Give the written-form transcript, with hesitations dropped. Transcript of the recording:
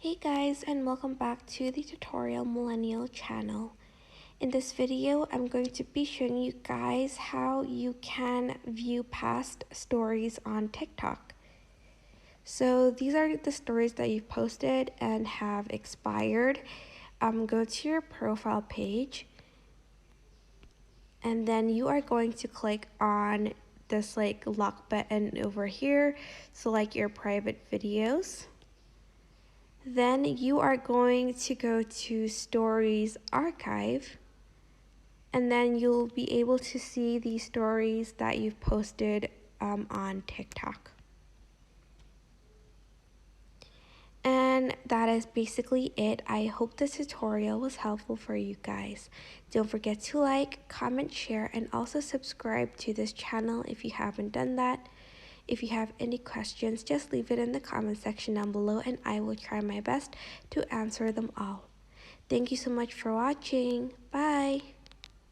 Hey guys, and welcome back to the Tutorial Millennial channel. In this video, I'm going to be showing you guys how you can view past stories on TikTok. So these are the stories that you've posted and have expired. Go to your profile page, and then you are going to click on this lock button over here, select your private videos. Then you are going to go to Stories Archive, and then you'll be able to see the stories that you've posted on TikTok. And that is basically it. I hope this tutorial was helpful for you guys. Don't forget to like, comment, share, and also subscribe to this channel if you haven't done that. If you have any questions, just leave it in the comment section down below and I will try my best to answer them all. Thank you so much for watching. Bye!